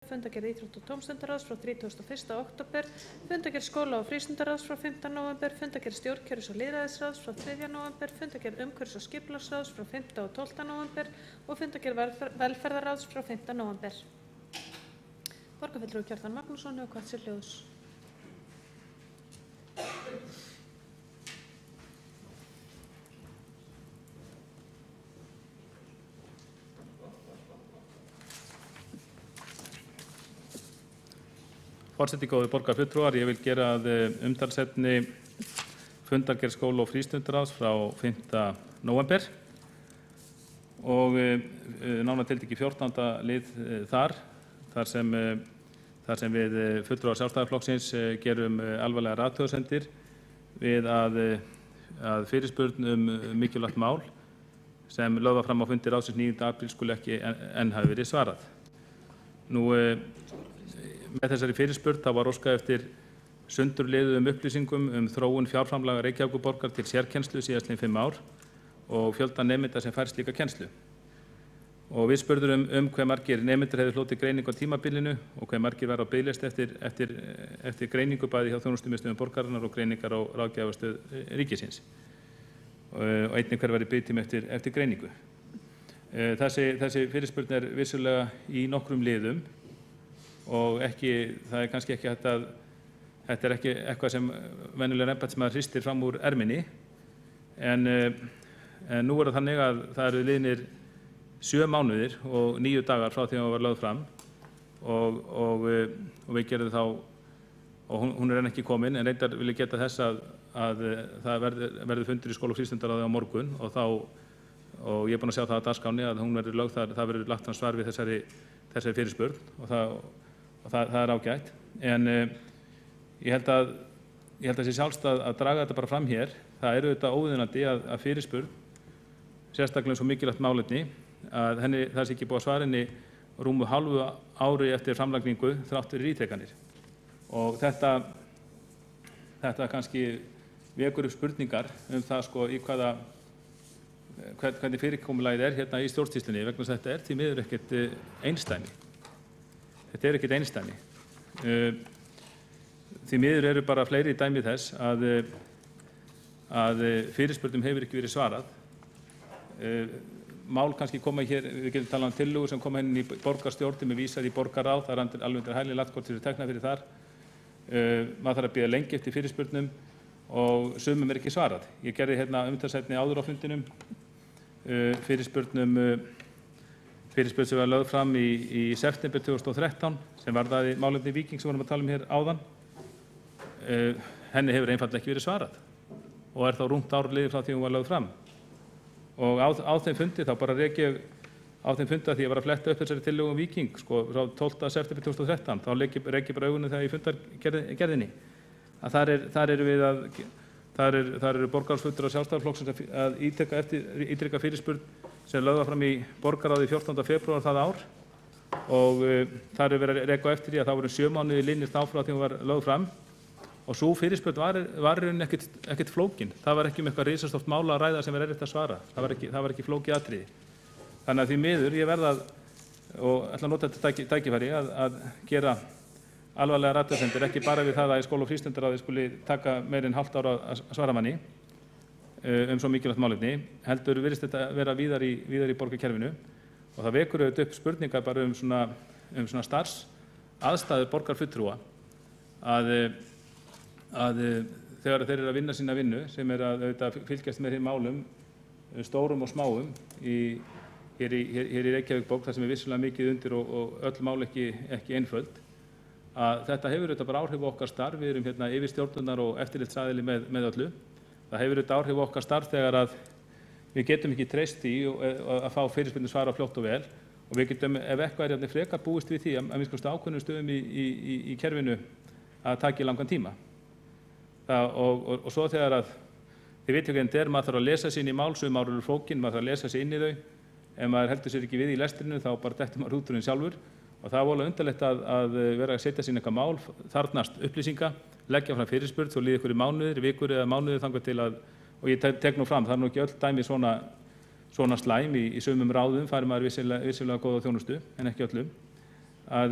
fundargerð íþrótta- og tómstundaráðs frá 31. október, fundargerð skóla- og frístundaráðs frá 5. nóvember, fundargerð stjórnkerfis- og lýðræðisráðs frá 3. nóvember, fundargerð umhverfis- og skipulagsráðs frá 5. og 12. nóvember og fundargerð velferðarráðs frá 5. nóvember. Borgarfulltrúi Kjartan Magnússon og hvatt sér hljóðs. Forseti, góðir borgarfulltrúar, ég vil gera að umtalsefni fundargerð skóla- og frístundaráðs frá 5. nóvember og nánar tiltekið 14. lið þar sem við fulltrúar Sjálfstæðisflokksins gerum alvarlegar athugasemdir við að fyrirspurn mikilvægt mál sem lögð var fram á fundi ráðsins 9. apríl skuli ekki enn hafi verið svarað. Nú, með þessari fyrirspurn þá var óskað eftir sundurliðuðum upplýsingum þróun fjárframlaga Reykjavíkurborgar til sérkennslu síðastliðin 5 ár og fjölda nemenda sem fær slíka kennslu. Og við spurðum hve margir nemendur hefðu hlotið greiningu á tímabilinu og hve margir væru á biðlista eftir greiningu bæði hjá þjónustumiðstöðvum borgarinnar og greiningar á ráðgjafarstöð ríkisins. Og einnig hver væri biðtími eftir greiningu. Þessi fyrirspurn er vissulega í nokkrum liðum og það kannski ekki hægt að þetta er ekki eitthvað sem venjulegur embættismaður hristir fram úr erminni en nú er það þannig að það eru liðnir 7 mánuðir og 9 dagar frá því að hún var lögð fram og við gerum þá og hún er enn ekki komin en reyndar vil ég geta þess að það verður fundur í skóla- og frístundaráði á morgun og ég er búinn að sjá það á dagskránni að hún verður lögð þar, það verður lagt fram svar við þessari fyrirspurn og það er ágætt en ég held að sé sjálfst að draga þetta bara fram hér. Það eru auðvitað óviðunandi að fyrirspurn sérstaklega svo mikilvægt málefni að það sé ekki búið að svara henni rúmu hálfu ári eftir framlagningu þrátt fyrir ítrekanir og þetta kannski vekur upp spurningar það sko í hvernig fyrirkomulagið er hérna í stjórnsýslunni vegna þess að þetta er því miður ekkert einsdæmi. Þetta er ekkert einsdæmi. Því miður eru bara fleiri dæmi þess að fyrirspurnum hefur ekki verið svarað. Mál kannski koma hér, við getum talað tillögur sem koma inn í borgarstjórn með vísað í borgarráð, það er alveg undir hæli lagt hvort þeir eru teknað fyrir þar. Maður þarf að bíða lengi eftir fyrirspurnum og sumum er ekki svarað. Ég gerði hérna umtalsefni áður á fundinum fyrirspurn sem var lögð fram í september 2013 sem varðaði málefni Víking sem vorum að tala hér áðan. Henni hefur einfaldlega ekki verið svarað og er þá rúmt ár liðið frá því hún var lögð fram. Og á þeim fundi þá bara rek ég á þeim fundi að því ég var að fletta upp þessari tillögu Víking sko frá 12. september 2013 þá rek ég bara augunum þegar í fundargerðinni að þar eru borgarfulltrúar Sjálfstæðisflokksins að ítreka fyrirspurn sem lögð var fram í borgarráði 14. febrúar það ár og þar er verið að reka eftir því að það voru 7 mánuðir liðnir þá frá því hún var lögð fram og svo fyrirspurn var ekkert flókin. Það var ekki eitthvað risastórt mál að ræða sem er erfitt að svara. Það var ekki flókið atriði. Þannig að því miður ég verð og ætla að nota þetta tækifæri að gera alvarlegar athugasemdir, ekki bara við það að í skóla- og frístundaráði skuli taka meira en hálft ár að svara manni svo mikilvægt málefni, heldur virðist þetta vera víðar í borgarkerfinu og það vekur auðvitað upp spurningar bara svona starfsaðstæður borgarfulltrúa að þegar þeir eru að vinna sína vinnu sem er að auðvitað fylgjast með þeim málum stórum og smáum hér í Reykjavíkurborg þar sem er vissulega mikið undir og öll mál ekki einföld að þetta hefur auðvitað bara áhrif á okkar starf. Við erum hérna yfirstjórnarnar og eftirlitsaðili með öllu. Það hefur auðvitað áhrif á okkar starf þegar að við getum ekki treyst í að fá fyrirspurnir svara fljótt og vel og við getum ef eitthvað er frekar búist við því að minnst ákveðnum stöðum í kerfinu að taki langan tíma. Og svo þegar að þið veitum hvernig þetta er, maður þarf að lesa sér inn í mál, sum mál eru flókin, maður þarf að lesa sér inn í þau. Ef maður heldur sér ekki við í lestrinu þá bara dettur maður út úr henni sjálfur og það er voðalega undarlegt að vera að setja sín eitthvað mál, þarfnast upplýsinga, leggja fram fyrirspurn, svo líði ykkur í mánuðir, vikur eða mánuðir þangað til að, og ég tek nú fram, það er nú ekki öll dæmi svona slæm í sumum ráðum, fær maður vissilega góða þjónustu en ekki öllum. að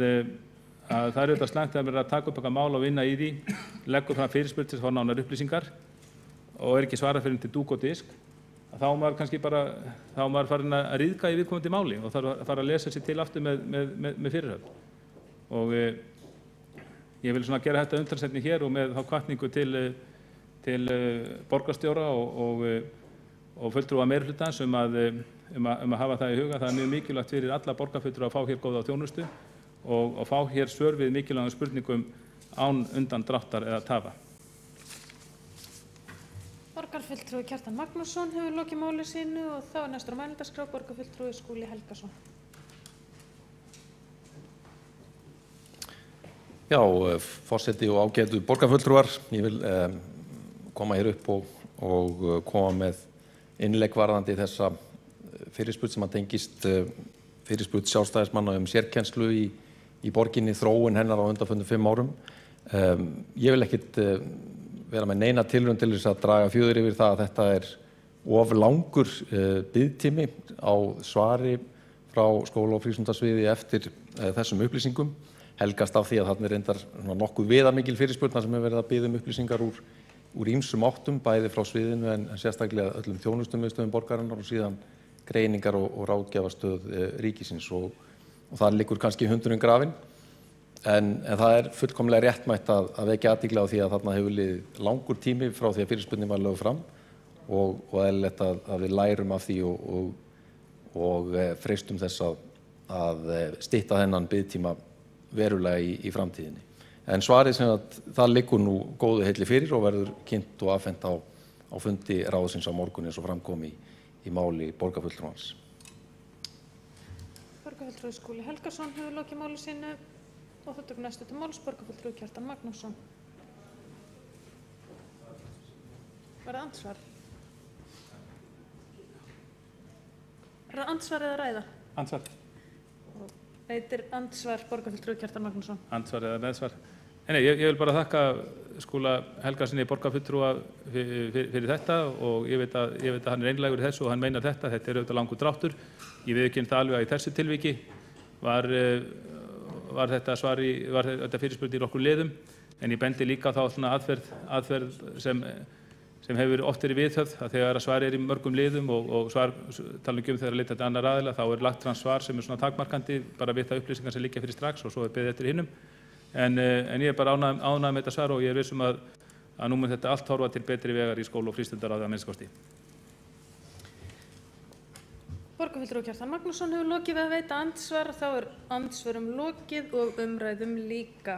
það er auðvitað slæmt að vera að taka upp eitthvað mál og vinna í því, leggur fram fyrirspurn til að fá nánar upplýsingar og ekki svarað fyrir til dúk og disk, þá er maður kannski bara, þá er maður farin að ríðka í viðkomandi máli og þarf að fara að lesa sér til aftur með fyrirhöfn. Og ég vil svona gera þetta umtalsefni hér og með þá hvatningu til borgarstjóra og fulltrúa meirihlutans að hafa það í huga. Það er mjög mikilvægt fyrir alla borgarfulltrúa að fá hér góða þjónustu og fá hér svör við mikilvægum spurningum án undan dráttar eða tafa. Borgarfulltrúi Kjartan Magnússon hefur lokið máli sínu og þá er næstur á mælendaskrá borgarfulltrúi Skúli Helgason. Já, forseti og ágætu borgarfulltrúar, ég vil koma hér upp og koma með innlegg varðandi þessa fyrirspurn sem að tengist fyrirspurn sjálfstæðismanna sérkennslu í borginni, þróun hennar á undanförnum 5 árum. Ég vil ekkert vera með neina tilraun til þess að draga fjöður yfir það að þetta er of langur biðtími á svari frá skóla- og frístundasviði eftir þessum upplýsingum. Helgast af því að þarna er reyndar nokkuð viðamikil fyrirspurn sem hefur verið að biðja upplýsingar úr ýmsum áttum, bæði frá sviðinu en sérstaklega öllum þjónustumiðstöðum borgarinnar og síðan greiningar og ráðgjafarstöð ríkisins og það liggur kannski hundurinn grafinn. En það er fullkomlega réttmætt að vekja athygli á því að þarna hefur liðið langur tími frá því að fyrirspurnin var lögð fram og eðlilegt að við lærum af því og freistum þess að stytta þennan biðtíma verulega í framtíðinni. En svarið sem það liggur nú góðu heilli fyrir og verður kynnt og afhent á fundi ráðsins á morgun eins og framkom í máli borgarfulltrúans. Borgarfulltrúi Skúli Helgason hefur lokið máli sínu og það tekur næstu til máls borgarfulltrúi Kjartan Magnússon. Var það andsvar? Er það andsvar eða ræða? Andsvar. Veitir andsvar borgarfulltrúi Kjartan Magnússon? Andsvar eða meðsvar? Nei, ég vil bara þakka Skúla Helgasyni borgarfulltrúa fyrir þetta og ég veit að hann er einlægur í þessu og hann meinar þetta. Þetta er auðvitað langur dráttur. Ég viðurkenni það alveg að í þessu tilviki var þetta fyrirspurn í nokkur liðum, en ég bendi líka þá svona aðferð sem hefur oft verið viðhöfð að þegar svar er í mörgum liðum og svar tala ekki þegar leitað til annar aðila, þá er lagt fram svar sem er svona takmarkandi, bara við það upplýsingar sem liggja fyrir strax og svo er beðið eftir hinnum. En ég er bara ánægður með þetta svar og ég er viss að nú mun þetta allt horfa til betri vegar í skóla- og frístundaráði að minnsta kosti. Borgarfulltrúi Kjartan Magnússon hefur lokið við að veita andsvar, þá er andsvörum lokið og umræðum líka.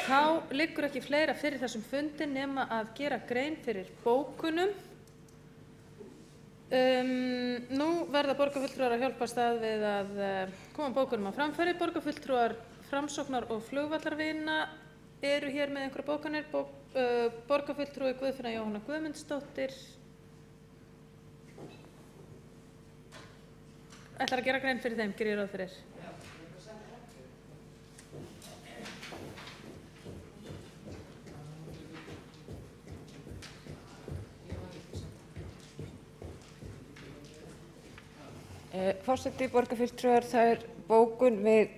Þá liggur ekki fleira fyrir þessum fundi nema að gera grein fyrir bókunum. Nú verða borgarfulltrúar að hjálpast að við að koma bókunum á framfæri. Borgarfulltrúar Framsóknar og Flugvallarvina eru hér með einhverja bókanir. Borgarfulltrúi Guðfinna Jóhanna Guðmundsdóttir ætlar að gera grein fyrir þeim, gerir ég ráð fyrir. Forseti, borgarfulltrúar, það er bókun við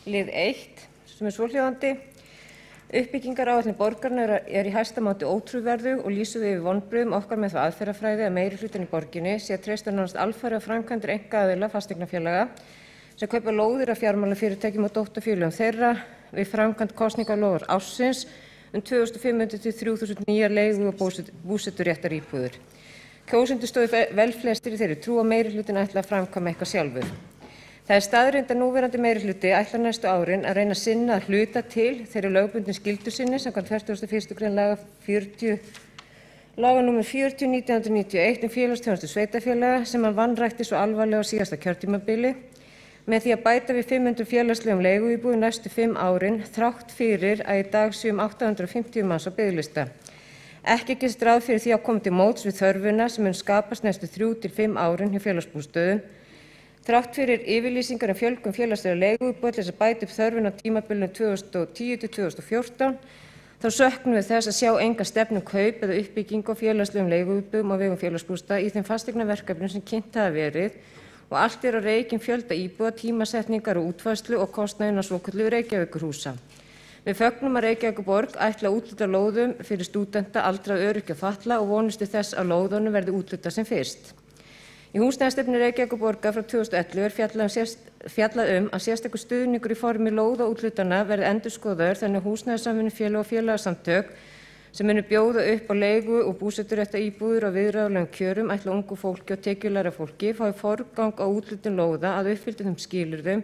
lið 1 sem er svohljóðandi. Uppbyggingaráætlun borgarinnar er í hæsta máti ótrúverðug og lýsum við yfir vonbrigðum okkar með það aðferðafræði að meirihlutinn í borginni sé að treysta nánast alfarið á framkvæmdir einkaaðila fasteignafélaga sem kaupa lóðir af fjármálafyrirtækjum og dótturfélögum þeirra við framkvæmd kosningaloforð ársins 2500 til 3000 nýjar leigu- og búseturéttar íbúðir. Kjósendur stóðu vel flestir í þeirri trú að meirihlutinn ætla að framkvæma eitthvað sjálfur. Það er staðreynd að núverandi meirihluti ætlar næstu árin að reyna að sinna að hluta til þeirri lögbundnu skyldu sinni samkvæmt 41. grein laga nr. 40/1991 félagsþjónustu sveitarfélaga sem hann vanrækti svo alvarlega á síðasta kjörtímabili með því að bæta við 500 félagslegum leiguíbúðum næstu 5 árin þrátt fyrir að í dag séu 850 manns á biðlista. Ekki er gert ráð fyrir því að koma til móts við þörfina sem mun skapast næstu 3 til 5 árin hjá félagsbústöðum. Þrátt fyrir yfirlýsingar fjölgun félagslegra leiguíbúða til þess að bæta upp þörfina á tímabilinu 2010 til 2014, þá söknum við þess að sjá enga stefnu kaup eða uppbyggingu á félagslegum leiguíbúðum á vegum félagsbústaða í þeim fasteignaverkefnum sem kynnt hafa verið og allt á reikinn fjölda íbúða, tímasetningar og útfærslu og kostnaðinn á svokölluðu Reykjavíkurhúsa. Við fögnum að Reykjavíkurborg ætli að úthluta lóðum fyrir stúdenta, aldraða, öryrkja og fatlaða og vonumst til þess að lóðunum verði úthlutað sem fyrst. Í húsnæðisstefnu Reykjavíkurborgar frá 2011 er fjallað að sérstakur stuðningur í formi lóðaúthlutana verði endurskoðaður þannig að húsnæðissamvinnufélög og félagasamtök sem munu bjóða upp á leigu- og búseturétta íbúðir á viðráðanlegum kjörum ætla ungu fólki og tekjulægra fólki fái forgang á úthlutun lóða að uppfylltum þeim skilyrðum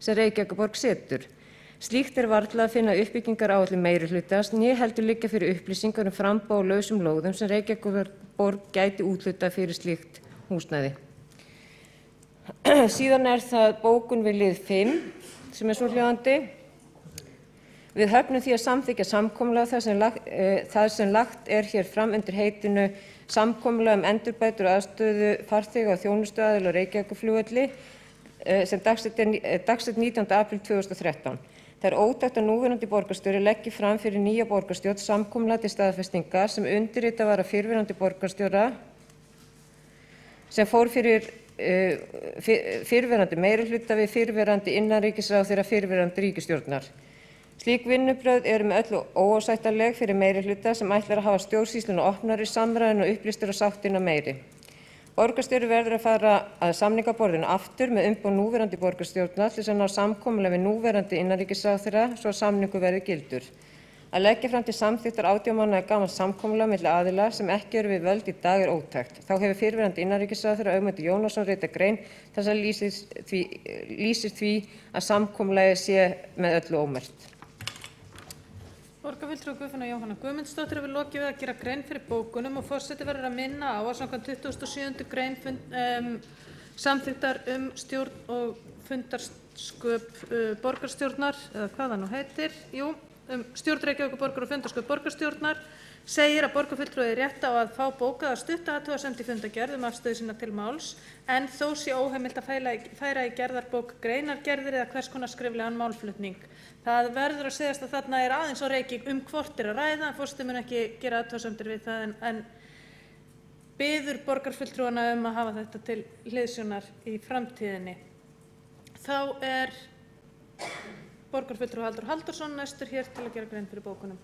sem Reykjavíkurborg setur. Slíkt er varla að finna uppbyggingaráætlun meirihlutans né heldur liggja fyrir upplýsingar framboð á lausum lóðum sem Reykjavíkurborg gæti úthlutað fyrir slíkt húsnæði. Síðan er það bókun við lið 5 sem er svohljóðandi. Við höfnum því að samþykkja samkomulag það sem lagt er hér fram undir heitinu Samkomulag endurbætur og aðstöðu farþega og þjónustuaðila á Reykjavíkurflugvelli sem dagsett 19. apríl 2013. Það er ótækt að núverandi borgarstjóri leggi fram fyrir nýja borgarstjórn samkomulag til staðfestingar sem undirritað var af fyrrverandi borgarstjóra sem fór fyrir fyrrverandi meirihluta við fyrrverandi innanríkisráðherra fyrrverandi ríkisstjórnar. Slík vinnubrögð eru með öllu óásættanleg fyrir meirihluta sem ætlar að hafa stjórnsýsluna opnari, samræðuna upplýstur og sáttina meiri. Borgarstjóri verður að fara að samningaborðinu aftur með umboð núverandi borgarstjórnar til þess að ná samkomulag við núverandi innanríkisráðherra svo að samningur verði gildur. Að leggja fram til samþykktar 18 mánaða gamalt samkomulag milli aðila sem ekki eru við völd í dag er ótækt. Þá hefur fyrrverandi innanríkisráðherra Ögmundur Jónasson ritað grein þar sem lýsir því að samkomulagið sé með öllu ómerkt. Borgarfulltrúi Guðfinna Jóhanna Guðmundsdóttir hefur lokið við að gera grein fyrir bókunum og forseti verður að minna á að samkvæmt 27. grein samþykktar stjórn og fundarsköp borgarstjórnar, eða hvað það nú heitir, stjórn Reykjavíkurborgar og fundarsköp borgarstjórnar, segir að borgarfulltrúi er rétt á að fá bókaða stutta athugasemd í fundargerð afstöðu sína til máls, en þó sé óheimilt að færa í gerðarbók greinargerðir eða hvers konar skriflegan málflutning. Það verður að segjast að þarna er aðeins á reiki hvort er að ræða, en forseti mun ekki gera athugasemdir við það en biður borgarfulltrúana að hafa þetta til hliðsjónar í framtíðinni. Þá er borgarfulltrúi Halldór Halldórsson næstur hér til að gera grein fyrir bókunum.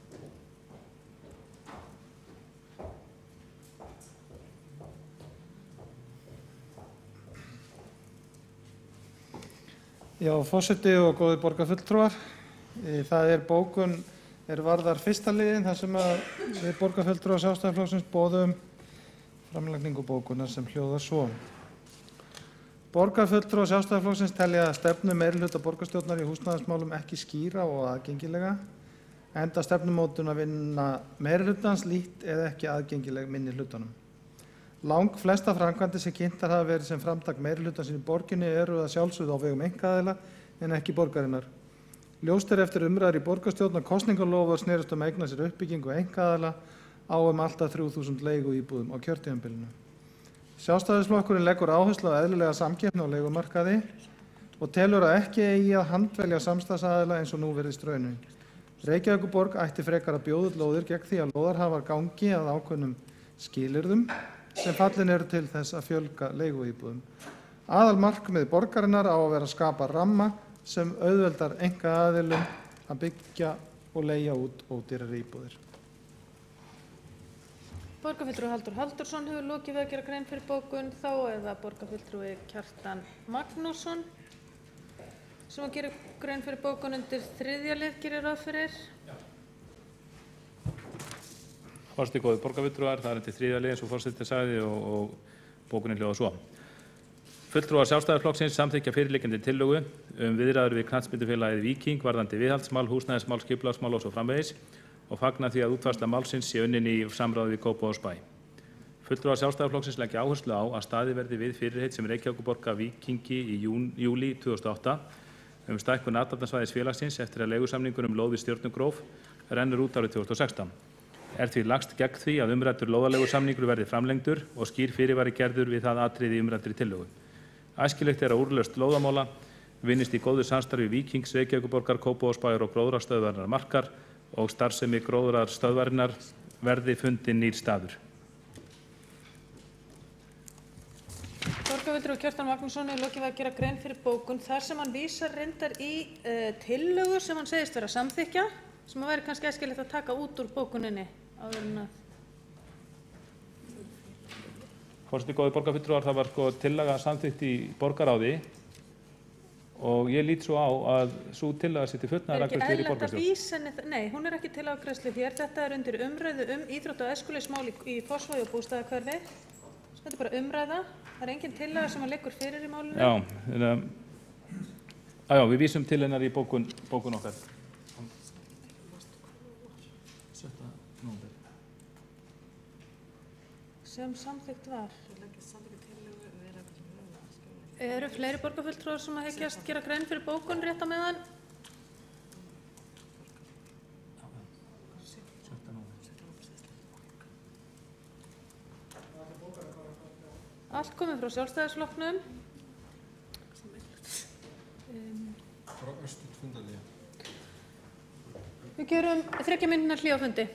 Já, forseti og góðir borgarfulltrúar. Það er bókun varðar fyrsta liðin þar sem við borgarfulltrúar Sjálfstæðisflokksins boðum framlagningu bókunar sem hljóðar svo. Borgarfulltrúar Sjálfstæðisflokksins telja stefnu meirihluta borgarstjórnar í húsnæðismálum ekki skýra og aðgengilega, enda stefnumótunarvinna meirihlutans lítt eða ekki aðgengileg minnihlutanum. Langflestar framkvæmdir sem kynntar hafa verið sem framtak meirihlutans í borginni eru að sjálfsögðu á vegum einkaaðila en ekki borgarinnar. Ljóst er eftir umræður í borgarstjórn að kosningaloforð snerust að eigna sér uppbyggingu einkaaðila á allt að 3.000 leiguíbúðum á kjörtímabilinu. Sjálfstæðisflokkurinn leggur áherslu á eðlilega samkeppni á leigumarkaði og telur að ekki eigi að handvelja samstarfsaðila eins og nú virðist raunin. Reykjavíkurborg ætti frekar að bjóða út lóðir gegn því að lóðarhafar gangi að ákveðnum skilyrðum sem fallin eru til þess að fjölga leiguíbúðum. Aðalmarkmið borgarinnar á að vera að skapa ramma sem auðveldar einkaaðilum að byggja og leigja út ódýrari íbúðir. Borgarfulltrúi Halldór Halldórsson hefur lokið við að gera grein fyrir bókun, þá er það borgarfulltrúi Kjartan Magnússon sem að gera grein fyrir bókun undir 3. lið, gerir ráð fyrir. Forseti, góðir borgarfulltrúar, það er undir 3. lið eins og forseti sagði og bókunin hljóðar svo. Fulltrúar Sjálfstæðisflokksins samþykkja fyrirliggjandi tillögu viðræður við knattspyrnufélagið Víking varðandi viðhaldsmál, húsnæðismál, skipulagsmál og svo framvegis og fagna því að útfærsla málsins sé unnin í samráði við Kópavogsbæ. Fulltrúar Sjálfstæðisflokksins leggja áherslu á að staðið verði við fyrirheit sem Reykjavíkurborg gaf Víkingi í júlí 2008 stækkun athafnasvæðis félagsins eftir að leigusamningur lóð við Stjörnugróf rennur út árið 2016. Er því lagst gegn því að umræddur lóðarleigusamningur verði framlengdur og skýr fyrirvari gerður við það atriði í umræddri tillögu. Æskilegt er að úrlausn lóðamála vinnist í góðu samstarfi Víkings, Reykjavíkurborgar, Kópavogsbæjar og gróðrarstöðvarinnar Markar og starfsemi gróðrarstöðvarinnar verði fundinn nýr staður. borgarfulltrúi Kjartan Magnússon er lokið við að gera grein fyrir bókun þar sem hann vísar reyndar í tillögu sem hann segist vera að samþykkja, sem væri kannski æskilegt að taka út úr bókuninni áður en að. Forseti, góðir borgarfulltrúar, það var sko tillaga samþykkt í borgarráði og ég lít svo á að sú tillaga sé til fullnaðarafgreiðslu hér í Er borgarstjórn. ekki eðlilegt að vísa henni, nei, hún er ekki til afgreiðslu hér, þetta er undir umræðu íþrótta- og æskulýðsmál í Fossvogi og bústaðahverfi. Þetta er bara umræða, það er engin tillaga sem að liggur fyrir í málinu. Já, við vísum til hennar í bókun okkar. Sem samþykkt var. Eru fleiri borgarfulltrúar sem að hyggjast gera grein fyrir bókun rétt á meðan? Allt komið frá Sjálfstæðisflokknum. Við gerum 30 mínútna hlé á fundi.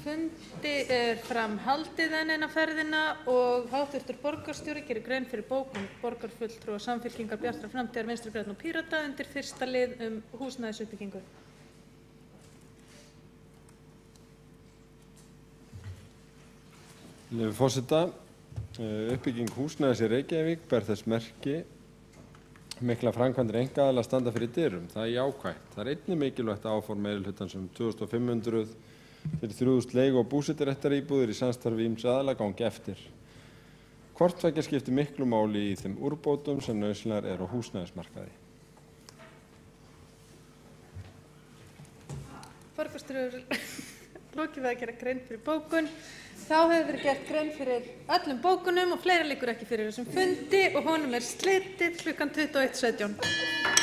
fundi er fram haldið enn eina ferðina og háttvirtur borgarstjóri gerir grein fyrir bókun borgarfulltrúa Samfylkingar, Bjartrar framtíðar, Vinstri grænna og Pírata undir fyrsta lið húsnæðisuppbyggingu. Leyfi forseta, uppbygging húsnæðis í Reykjavík ber þess merki mikla framkvæmdir einkaaðila standa fyrir dyrum. Það er jákvætt. Það er einnig mikilvægt áform meirihlutans 2500 fyrir 3000 leigu- og búseturéttaríbúðir í samstarfi ýmissa aðila gangi eftir. Hvort tveggja skiptir miklu máli í þeim úrbótum sem nauðsynlegar eru á húsnæðismarkaði. Borgarstjóri lokið við að gera grein fyrir bókun. Þá hefur verið gert grein fyrir öllum bókunum og fleira liggur ekki fyrir þessum fundi og honum er slitið klukkan 21:17.